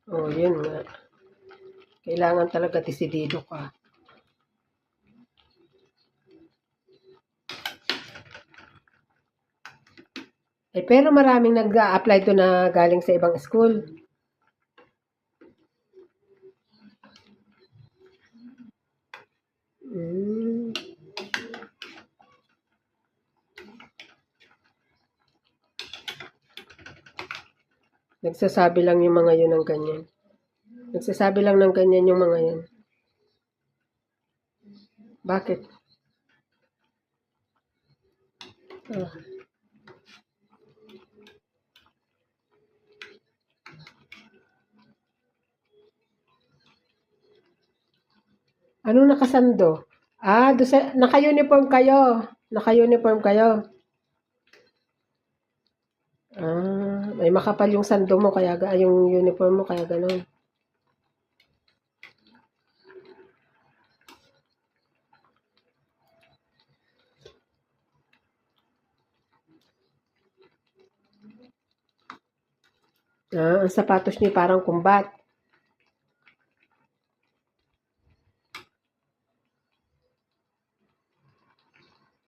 Oh, yun nga. Kailangan talaga desidido ka. Pero maraming nag-a-apply doon na galing sa ibang school. Hmm. Nagsasabi lang yung mga yun ng ganyan. Nagsasabi lang ng ganyan yung mga yan. Bakit? Ah. Anong nakasando? Naka-uniform kayo. Naka-uniform kayo. May makapal yung sando mo, kaya yung uniform mo, kaya ganun. Ang sapatos niyo parang kumbat.